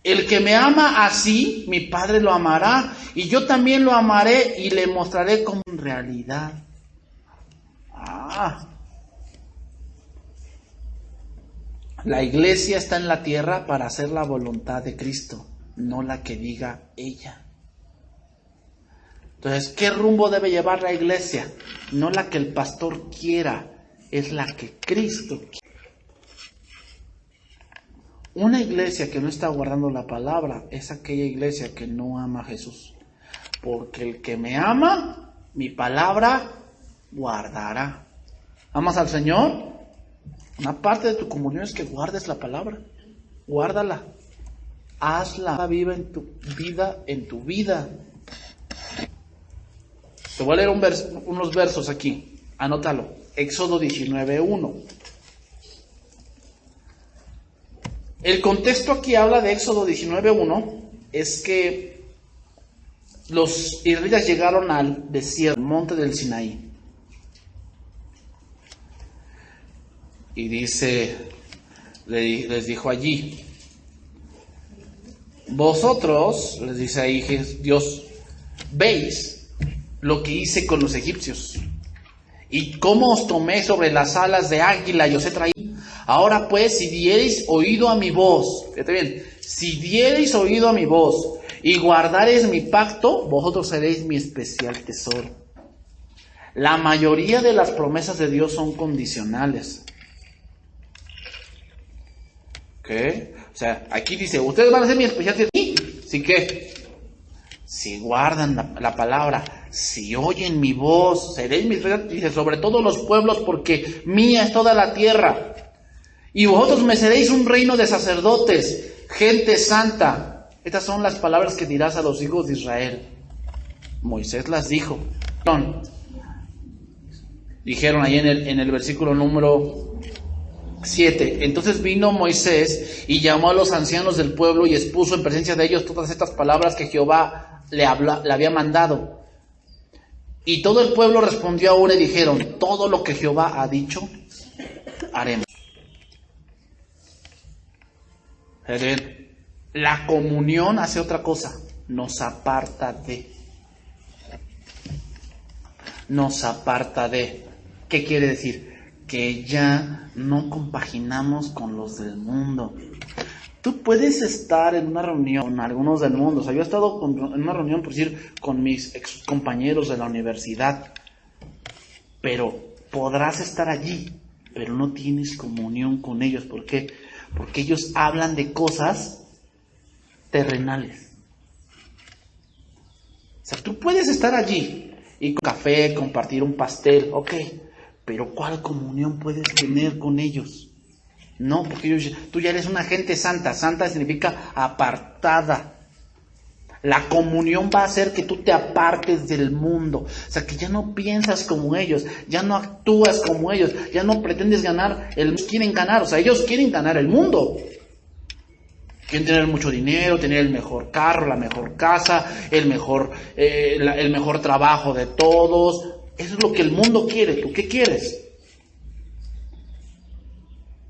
Speaker 1: El que me ama así, mi Padre lo amará, y yo también lo amaré y le mostraré como en realidad. La iglesia está en la tierra para hacer la voluntad de Cristo, no la que diga ella. Entonces, ¿qué rumbo debe llevar la iglesia? No la que el pastor quiera, es la que Cristo quiere. Una iglesia que no está guardando la palabra es aquella iglesia que no ama a Jesús. Porque el que me ama, mi palabra guardará. ¿Amas al Señor? Una parte de tu comunión es que guardes la palabra. Guárdala. hazla viva en tu vida. Te voy a leer unos versos aquí, anótalo. Éxodo 19:1. El contexto aquí habla de Éxodo 19:1, es que los israelitas llegaron al desierto, al monte del Sinaí. Y dice, les dijo allí, vosotros, les dice ahí Dios, veis lo que hice con los egipcios y cómo os tomé sobre las alas de águila y os he traído. Ahora pues, si diereis oído a mi voz, fíjate bien, si diereis oído a mi voz y guardareis mi pacto, vosotros seréis mi especial tesoro. La mayoría de las promesas de Dios son condicionales. ¿Ok? O sea, aquí dice, ustedes van a ser mi especial tesoro. ¿Sí qué? Si guardan la palabra, si oyen mi voz, seréis mi especial, dice, sobre todos los pueblos, porque mía es toda la tierra. Y vosotros me seréis un reino de sacerdotes, gente santa. Estas son las palabras que dirás a los hijos de Israel. Moisés las dijo. Dijeron ahí en el versículo número 7. Entonces vino Moisés y llamó a los ancianos del pueblo y expuso en presencia de ellos todas estas palabras que Jehová le había mandado. Y todo el pueblo respondió a una y dijeron, todo lo que Jehová ha dicho, haremos. La comunión hace otra cosa, nos aparta de. ¿Qué quiere decir? Que ya no compaginamos con los del mundo. Tú puedes estar en una reunión con algunos del mundo. O sea, yo he estado en una reunión, por decir, con mis ex compañeros de la universidad. Pero podrás estar allí, pero no tienes comunión con ellos. ¿Por qué? Porque ellos hablan de cosas terrenales. O sea, tú puedes estar allí y con café, compartir un pastel, ok, pero ¿cuál comunión puedes tener con ellos? No, porque tú ya eres una gente santa. Santa significa apartada. La comunión va a hacer que tú te apartes del mundo. O sea, que ya no piensas como ellos, ya no actúas como ellos, ya no pretendes ganar. Quieren ganar, o sea, ellos quieren ganar el mundo. Quieren tener mucho dinero, tener el mejor carro, la mejor casa, el mejor trabajo de todos. Eso es lo que el mundo quiere. ¿Tú qué quieres?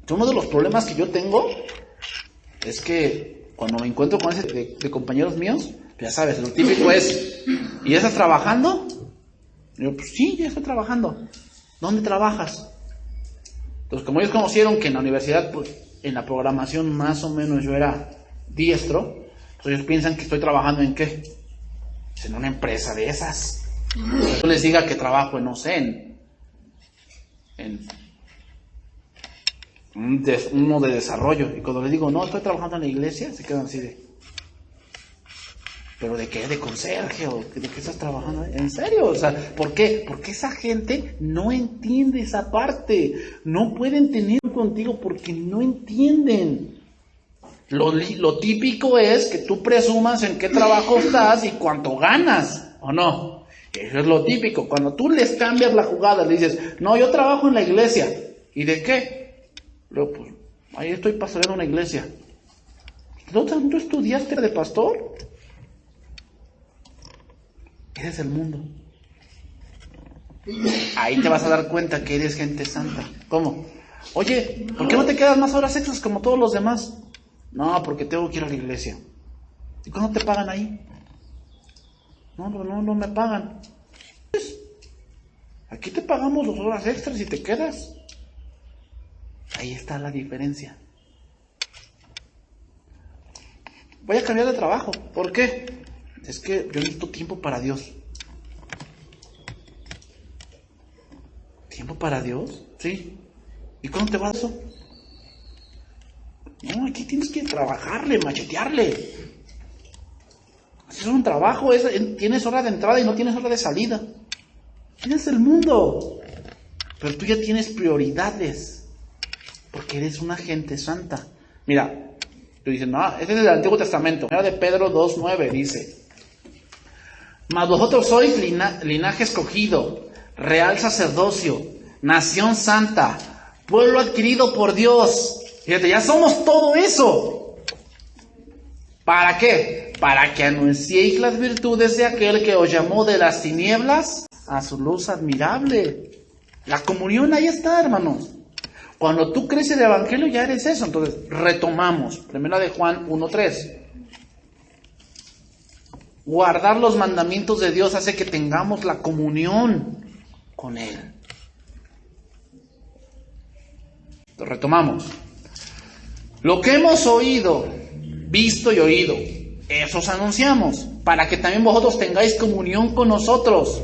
Speaker 1: Uno de los problemas que yo tengo es que cuando me encuentro con ese de compañeros míos, ya sabes, lo típico es, ¿y ya estás trabajando? Y yo, pues sí, ya estoy trabajando. ¿Dónde trabajas? Entonces, como ellos conocieron que en la universidad, pues, en la programación más o menos yo era diestro, pues ellos piensan que estoy trabajando ¿en qué? Pues en una empresa de esas. Yo les diga que trabajo, no sé, en uno de desarrollo. Y cuando les digo, no, estoy trabajando en la iglesia, se quedan así de... ¿Pero de qué? ¿De conserje? ¿O de qué estás trabajando? ¿En serio? O sea, ¿por qué? Porque esa gente no entiende esa parte. No pueden tener contigo porque no entienden. Lo típico es que tú presumas en qué trabajo estás y cuánto ganas, ¿o no? Eso es lo típico. Cuando tú les cambias la jugada, le dices, no, yo trabajo en la iglesia. ¿Y de qué? Luego, pues, ahí estoy pastoreando una iglesia. ¿Tú estudiaste de pastor? Eres el mundo. Ahí te vas a dar cuenta que eres gente santa. ¿Cómo? Oye, ¿por qué no te quedas más horas extras como todos los demás? No, porque tengo que ir a la iglesia. ¿Y cuándo te pagan ahí? No me pagan. Pues, aquí te pagamos 2 horas extras y te quedas. Ahí está la diferencia. Voy a cambiar de trabajo. ¿Por qué? Es que yo necesito tiempo para Dios. ¿Tiempo para Dios? Sí. ¿Y cuándo te vas a eso? No, aquí tienes que trabajarle, machetearle. Es un trabajo, tienes hora de entrada y no tienes hora de salida. Tienes el mundo. Pero tú ya tienes prioridades. Porque eres una gente santa. Mira, Tú dices, no, este es del Antiguo Testamento. Primera de Pedro 2:9 dice: mas vosotros sois linaje escogido, real sacerdocio, nación santa, pueblo adquirido por Dios. Fíjate, ya somos todo eso. ¿Para qué? Para que anunciéis las virtudes de aquel que os llamó de las tinieblas a su luz admirable. La comunión ahí está, hermanos. Cuando tú crees el Evangelio ya eres eso. Entonces, retomamos. Primera de Juan 1:3. Guardar los mandamientos de Dios hace que tengamos la comunión con Él. Entonces, retomamos. Lo que hemos oído, visto y oído, eso os anunciamos, para que también vosotros tengáis comunión con nosotros.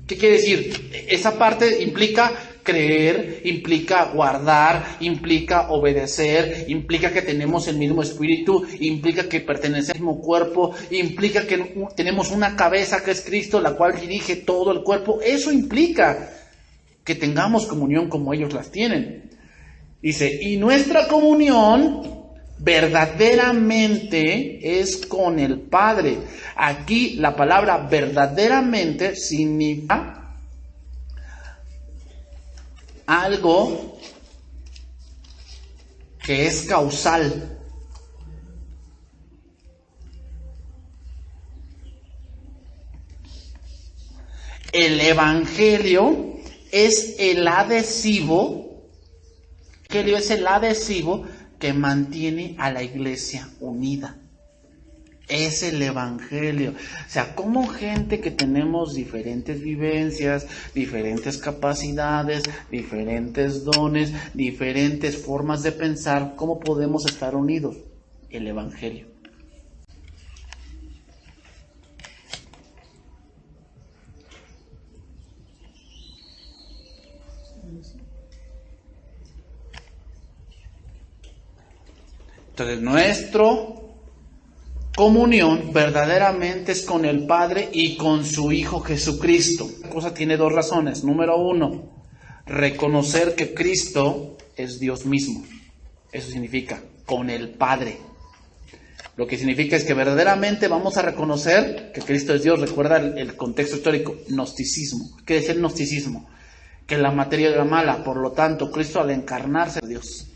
Speaker 1: ¿Qué quiere decir? Esa parte implica creer, implica guardar, implica obedecer, implica que tenemos el mismo espíritu, implica que pertenecemos al mismo cuerpo, implica que tenemos una cabeza que es Cristo, la cual dirige todo el cuerpo. Eso implica que tengamos comunión como ellos las tienen. Dice, y nuestra comunión verdaderamente es con el Padre. Aquí la palabra verdaderamente significa algo que es causal. El Evangelio es el adhesivo. El Evangelio es el adhesivo que mantiene a la iglesia unida. Es el Evangelio. O sea, como gente que tenemos diferentes vivencias, diferentes capacidades, diferentes dones, diferentes formas de pensar, ¿cómo podemos estar unidos? El Evangelio. Entonces, nuestra comunión verdaderamente es con el Padre y con su Hijo Jesucristo. La cosa tiene dos razones. Número uno, reconocer que Cristo es Dios mismo. Eso significa con el Padre. Lo que significa es que verdaderamente vamos a reconocer que Cristo es Dios. Recuerda el contexto histórico, gnosticismo. ¿Qué es el gnosticismo? Que la materia era mala, por lo tanto, Cristo al encarnarse es Dios.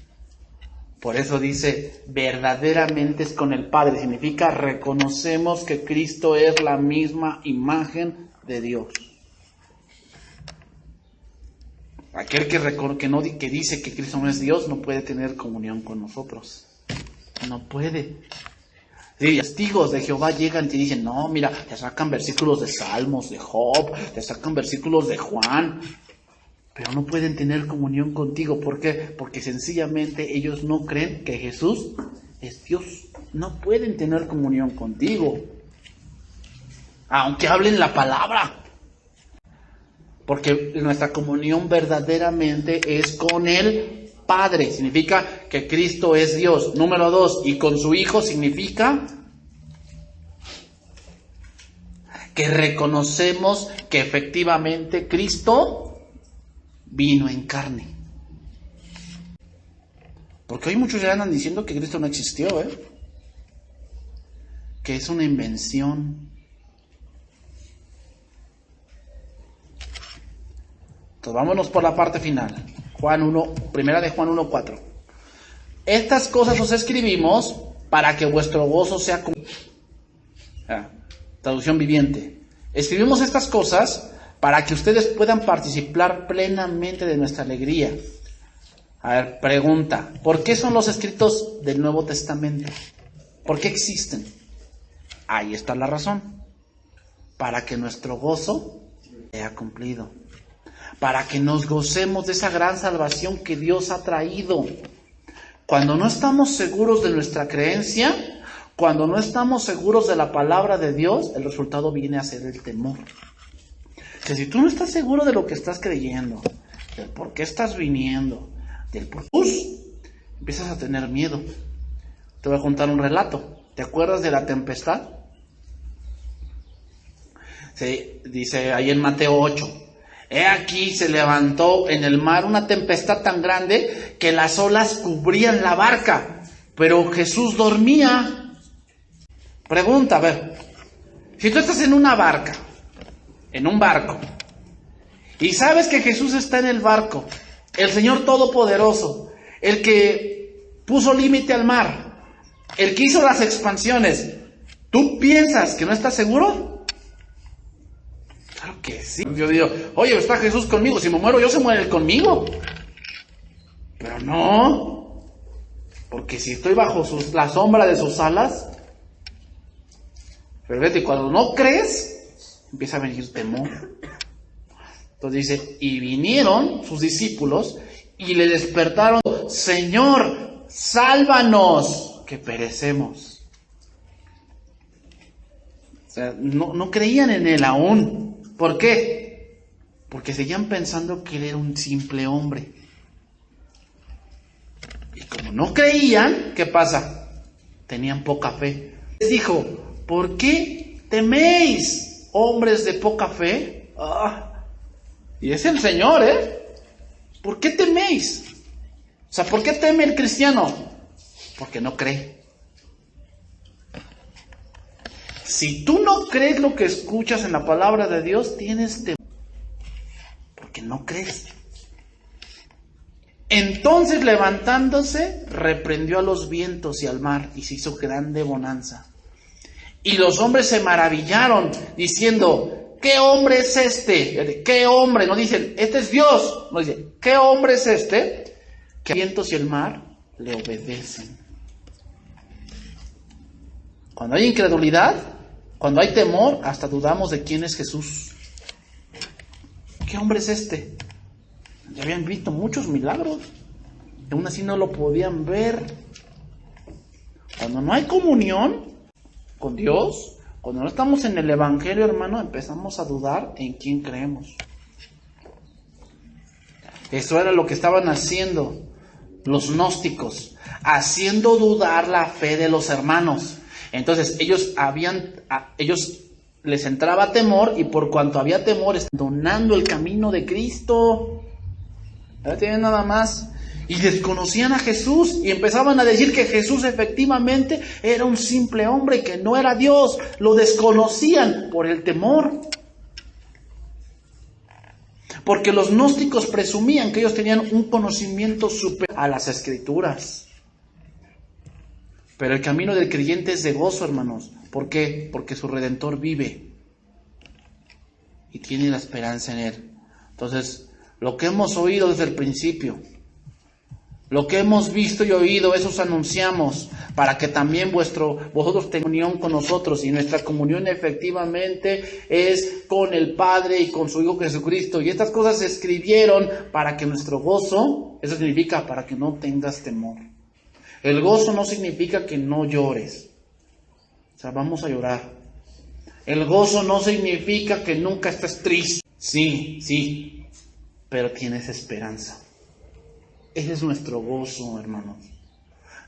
Speaker 1: Por eso dice, verdaderamente es con el Padre. Significa, reconocemos que Cristo es la misma imagen de Dios. Aquel que dice que Cristo no es Dios, no puede tener comunión con nosotros. No puede. Sí, testigos de Jehová llegan y te dicen, no, mira, te sacan versículos de Salmos, de Job, te sacan versículos de Juan, pero no pueden tener comunión contigo. ¿Por qué? Porque sencillamente ellos no creen que Jesús es Dios. No pueden tener comunión contigo, aunque hablen la palabra. Porque nuestra comunión verdaderamente es con el Padre. Significa que Cristo es Dios. Número dos, y con su Hijo significa que reconocemos que efectivamente Cristo vino en carne. Porque hoy muchos ya andan diciendo que Cristo no existió, que es una invención. Entonces vámonos por la parte final. Primera de Juan 1:4. Estas cosas os escribimos para que vuestro gozo sea traducción viviente. Escribimos estas cosas para que ustedes puedan participar plenamente de nuestra alegría. A ver, pregunta, ¿por qué son los escritos del Nuevo Testamento? ¿Por qué existen? Ahí está la razón. Para que nuestro gozo sea cumplido. Para que nos gocemos de esa gran salvación que Dios ha traído. Cuando no estamos seguros de nuestra creencia, cuando no estamos seguros de la palabra de Dios, el resultado viene a ser el temor. Que si tú no estás seguro de lo que estás creyendo, del por qué estás viniendo, del por qué, empiezas a tener miedo. Te voy a contar un relato. ¿Te acuerdas de la tempestad? Sí, dice ahí en Mateo 8. He aquí se levantó en el mar una tempestad tan grande que las olas cubrían la barca. pero Jesús dormía. Pregunta, a ver, si tú estás en una barca, en un barco, y sabes que Jesús está en el barco, el Señor Todopoderoso, el que puso límite al mar, el que hizo las expansiones, ¿tú piensas que no estás seguro? Claro que sí. Yo digo, oye, está Jesús conmigo, si me muero yo, se muere Él conmigo. Pero no, porque si estoy bajo la sombra de sus alas, pero vete, cuando no crees, empieza a venir temor. Entonces dice, y vinieron sus discípulos y le despertaron, Señor, sálvanos, que perecemos. O sea, no creían en Él aún. ¿Por qué? Porque seguían pensando que Él era un simple hombre. Y como no creían, ¿qué pasa? Tenían poca fe. Les dijo, ¿por qué teméis, hombres de poca fe? Y es el Señor, ¿por qué teméis? O sea, ¿por qué teme el cristiano? Porque no cree. Si tú no crees lo que escuchas en la palabra de Dios, tienes temor. Porque no crees. Entonces, levantándose, reprendió a los vientos y al mar, y se hizo grande bonanza. Y los hombres se maravillaron, diciendo, ¿qué hombre es este? ¿Qué hombre? No dicen, este es Dios. No dicen, ¿qué hombre es este? Que los vientos y el mar le obedecen. Cuando hay incredulidad, cuando hay temor, hasta dudamos de quién es Jesús. ¿Qué hombre es este? Ya habían visto muchos milagros, y aún así no lo podían ver. Cuando no hay comunión con Dios, cuando no estamos en el Evangelio, hermano, empezamos a dudar en quién creemos. Eso era lo que estaban haciendo los gnósticos, haciendo dudar la fe de los hermanos. Entonces ellos les entraba temor, y por cuanto había temor, abandonando el camino de Cristo. No tienen nada más. Y desconocían a Jesús y empezaban a decir que Jesús efectivamente era un simple hombre, que no era Dios. Lo desconocían por el temor. Porque los gnósticos presumían que ellos tenían un conocimiento superior a las Escrituras. Pero el camino del creyente es de gozo, hermanos. ¿Por qué? Porque su Redentor vive y tiene la esperanza en Él. Entonces, lo que hemos oído desde el principio, lo que hemos visto y oído, eso os anunciamos, para que también vosotros tengáis comunión con nosotros. Y nuestra comunión efectivamente es con el Padre y con su Hijo Jesucristo. Y estas cosas se escribieron para que nuestro gozo, eso significa para que no tengas temor. El gozo no significa que no llores. O sea, vamos a llorar. El gozo no significa que nunca estés triste. Sí, pero tienes esperanza. Ese es nuestro gozo, hermanos.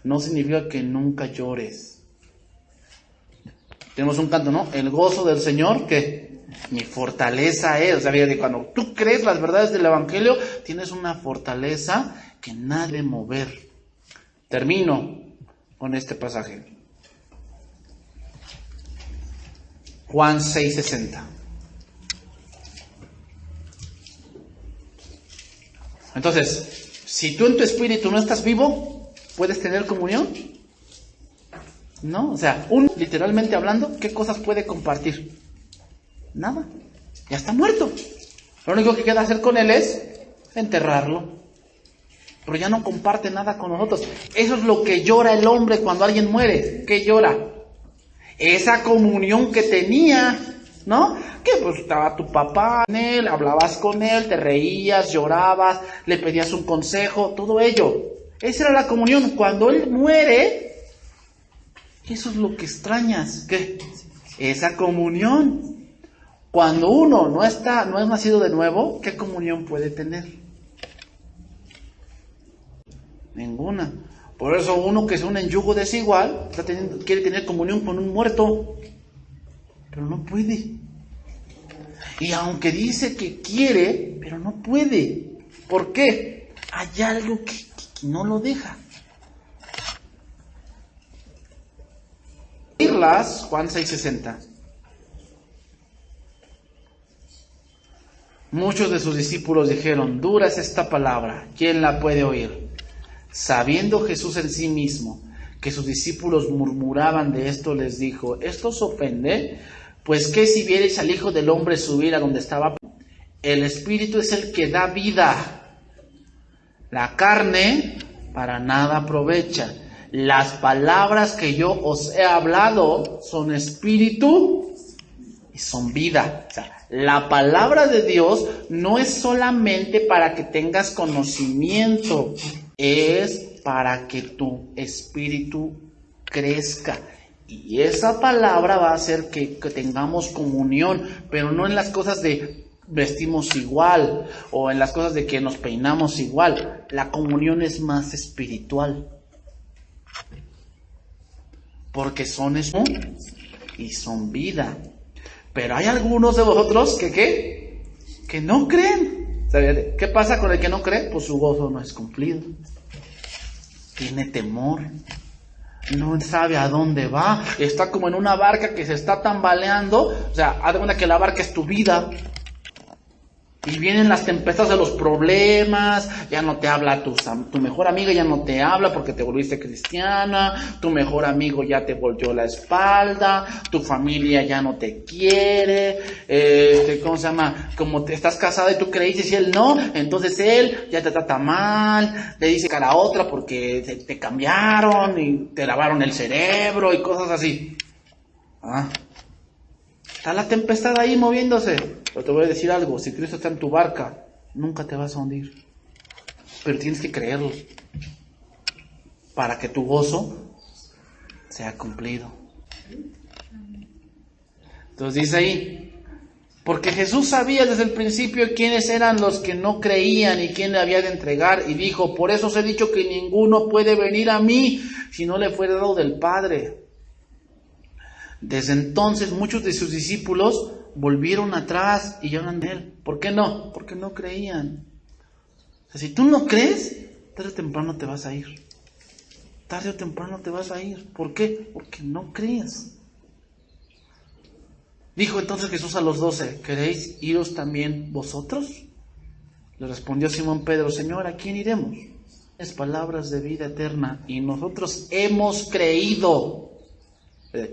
Speaker 1: No significa que nunca llores. Tenemos un canto, ¿no? El gozo del Señor, que mi fortaleza es. O sea, fíjate, cuando tú crees las verdades del Evangelio, tienes una fortaleza que nadie debe mover. Termino con este pasaje. Juan 6:60. Entonces, si tú en tu espíritu no estás vivo, ¿puedes tener comunión? No, o sea, literalmente hablando, ¿qué cosas puede compartir? Nada, ya está muerto. Lo único que queda hacer con él es enterrarlo. Pero ya no comparte nada con nosotros. Eso es lo que llora el hombre cuando alguien muere. ¿Qué llora? Esa comunión que tenía, ¿no? Que pues estaba tu papá con él, hablabas con él, te reías, llorabas, le pedías un consejo, todo ello. Esa era la comunión. Cuando él muere, eso es lo que extrañas. ¿Qué? Esa comunión. Cuando uno no es nacido de nuevo, ¿qué comunión puede tener? Ninguna. Por eso uno que es un yugo desigual quiere tener comunión con un muerto, pero no puede. Y aunque dice que quiere, pero no puede. ¿Por qué? Hay algo que no lo deja. Oírlas, Juan 6:60. Muchos de sus discípulos dijeron: dura es esta palabra, ¿quién la puede oír? Sabiendo Jesús en sí mismo que sus discípulos murmuraban de esto, les dijo: ¿esto os ofende? Pues qué si viereis al Hijo del Hombre subir a donde estaba. El Espíritu es el que da vida, la carne para nada aprovecha. Las palabras que yo os he hablado son espíritu y son vida. O sea, la palabra de Dios no es solamente para que tengas conocimiento, es para que tu espíritu crezca. Y esa palabra va a hacer que tengamos comunión, pero no en las cosas de vestimos igual o en las cosas de que nos peinamos igual. La comunión es más espiritual. Porque son espíritu y son vida. Pero hay algunos de vosotros que no creen. ¿Sabe? ¿Qué pasa con el que no cree? Pues su gozo no es cumplido. Tiene temor. No sabe a dónde va. Está como en una barca que se está tambaleando. O sea, haz de cuenta que la barca es tu vida. Y vienen las tempestades de los problemas, ya no te habla tu mejor amiga, ya no te habla porque te volviste cristiana, tu mejor amigo ya te volteó la espalda, tu familia ya no te quiere, ¿cómo se llama? Como te estás casada y tú creíste y él no, entonces él ya te trata mal, le dice cara a otra porque te cambiaron y te lavaron el cerebro y cosas así. Está la tempestad ahí moviéndose. Pero te voy a decir algo, si Cristo está en tu barca, nunca te vas a hundir. Pero tienes que creerlo para que tu gozo sea cumplido. Entonces dice ahí, porque Jesús sabía desde el principio quiénes eran los que no creían y quién le había de entregar, y dijo: por eso os he dicho que ninguno puede venir a mí si no le fuere dado del Padre. Desde entonces muchos de sus discípulos volvieron atrás y lloran de él. ¿Por qué no? Porque no creían. O sea, si tú no crees, tarde o temprano te vas a ir. Tarde o temprano te vas a ir. ¿Por qué? Porque no crees. Dijo entonces Jesús a los 12: ¿queréis iros también vosotros? Le respondió Simón Pedro: Señor, ¿a quién iremos? Es palabras de vida eterna, y nosotros hemos creído.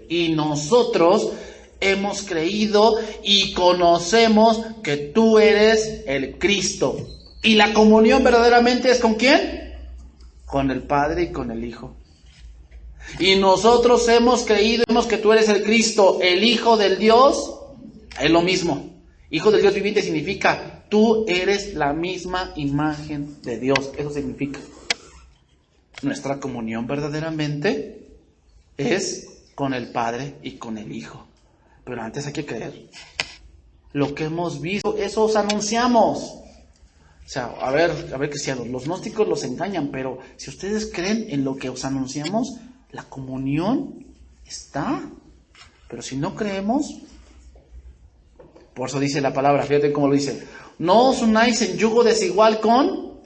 Speaker 1: Y nosotros hemos creído y conocemos que tú eres el Cristo. ¿Y la comunión verdaderamente es con quién? Con el Padre y con el Hijo. Y nosotros hemos creído que tú eres el Cristo, el Hijo del Dios. Es lo mismo. Hijo del Dios viviente significa tú eres la misma imagen de Dios. Eso significa. Nuestra comunión verdaderamente es con el Padre y con el Hijo. Pero antes hay que creer. Lo que hemos visto, eso os anunciamos. O sea, a ver, cristianos, los gnósticos los engañan, pero si ustedes creen en lo que os anunciamos, la comunión está. Pero si no creemos, por eso dice la palabra, fíjate cómo lo dice: no os unáis en yugo desigual con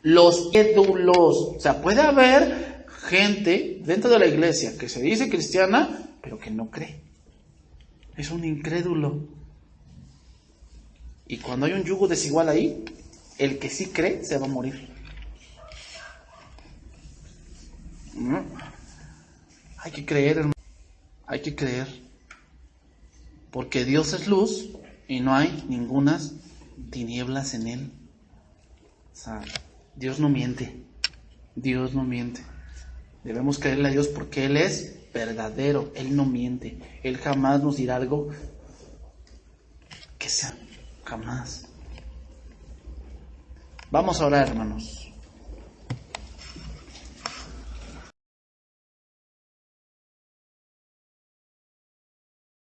Speaker 1: los ídolos. O sea, puede haber gente dentro de la iglesia que se dice cristiana, pero que no cree. Es un incrédulo. Y cuando hay un yugo desigual ahí, el que sí cree se va a morir. Hay que creer, hermano. Hay que creer. Porque Dios es luz y no hay ningunas tinieblas en él. O sea, Dios no miente. Dios no miente. Debemos creerle a Dios porque Él es verdadero. Él no miente. Él jamás nos dirá algo que sea. Jamás. Vamos a orar, hermanos.